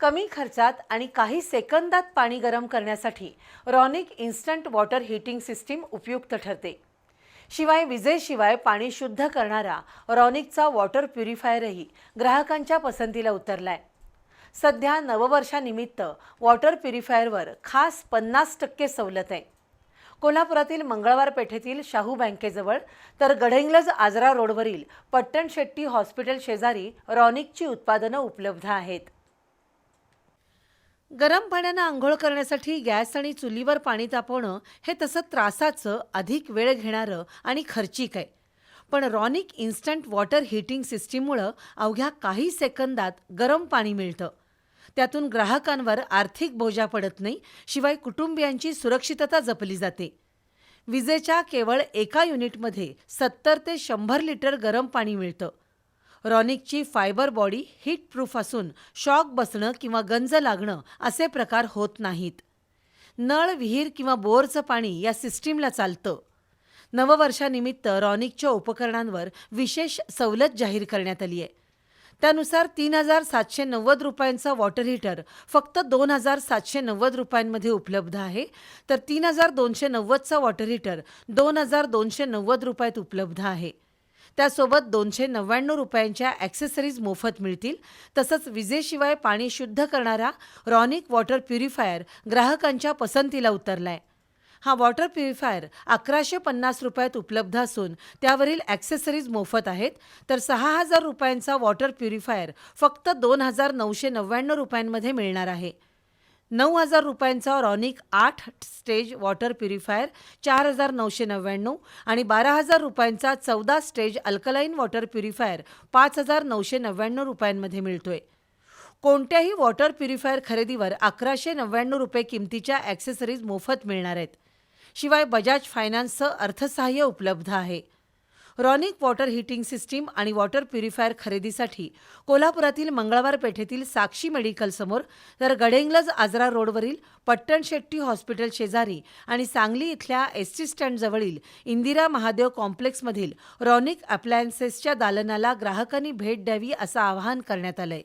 कमी खर्चात आणि काही सेकंदात पाणी गरम करण्यासाठी Ronic instant water heating system उपयुक्त ठरते। शिवाय विजेशिवाय पाणी शुद्ध करणारा रॉनिकचा वॉटर प्युरिफायरही ग्राहकांच्या पसंतीला उतरलाय। सध्या नववर्षानिमित्त वॉटर प्युरिफायरवर खास 50% सवलत आहे। कोल्हापुरातील मंगळवार पेठेतील शाहू बँकेजवळ तर गडहिंग्लज आजरा रोडवरील पट्टण शेट्टी हॉस्पिटल शेजारी रॉनिकची उत्पादनं उपलब्ध आहेत। गरम पाण्यानं आंघोळ करण्यासाठी गॅस आणि चुलीवर पाणी तापवणं हे तसं त्रासाचं, अधिक वेळ घेणारं आणि खर्चिक आहे। पण रॉनिक इन्स्टंट वॉटर हीटिंग सिस्टीममुळे अवघ्या काही सेकंदात गरम पाणी मिळतं। त्यातून ग्राहकांवर आर्थिक बोजा पडत नाही, शिवाय कुटुंबियांची सुरक्षितता जपली जाते। विजेच्या केवळ एका युनिटमध्ये 70 ते 100 लिटर गरम पाणी मिळतं। रॉनिकची फायबर बॉडी हीट प्रूफ असून शॉक बसणं किंवा गंज लागणं असे प्रकार होत नाहीत। नळ, विहीर किंवा बोरचं पाणी या सिस्टीमला चालतं। नववर्षानिमित्त रॉनिकच्या उपकरणांवर विशेष सवलत जाहीर करण्यात आली आहे। त्यानुसार 3790 रुपयांचा वॉटर हीटर फक्त 2790 रुपयांमध्ये उपलब्ध आहे, तर 3290चा वॉटर हीटर 2290 रुपयात उपलब्ध आहे। त्यासोबत 299 रुपयांच्या ॲक्सेसरीज मोफत मिळतील। तसंच विजेशिवाय पाणी शुद्ध करणारा रॉनिक वॉटर प्युरिफायर ग्राहकांच्या पसंतीला उतरलाय। हा वॉटर प्युरिफायर 1150 रुपयात उपलब्ध असून त्यावरील ॲक्सेसरीज मोफत आहेत, तर 6000 रुपयांचा वॉटर प्युरिफायर फक्त 2999 रुपयांमध्ये मिळणार आहे। 9000 रुपयांचा रॉनिक 8 स्टेज वॉटर प्युरिफायर 4999 आणि 12000 रुपयांचा 14 स्टेज अल्कलाईन वॉटर प्युरिफायर 5999 रुपयांमध्ये मिळतोय। कोणत्याही वॉटर प्युरिफायर खरेदीवर 1199 रुपये किमतीच्या ॲक्सेसरीज मोफत मिळणार आहेत। शिवाय बजाज फायनान्सचं अर्थसहाय्य उपलब्ध आहे। रॉनिक वॉटर हीटिंग सिस्टीम आणि वॉटर प्युरिफायर खरेदीसाठी कोल्हापुरातील मंगळवार पेठेतील साक्षी मेडिकल समोर, तर गडहिंग्लज आजरा रोडवरील पट्टण शेट्टी हॉस्पिटल शेजारी आणि सांगली इथल्या एसटी स्टँड जवळील इंदिरा महादेव कॉम्प्लेक्समधील रॉनिक अप्लायन्सेसच्या दालनाला ग्राहकांनी भेट द्यावी असं आवाहन करण्यात आलंय।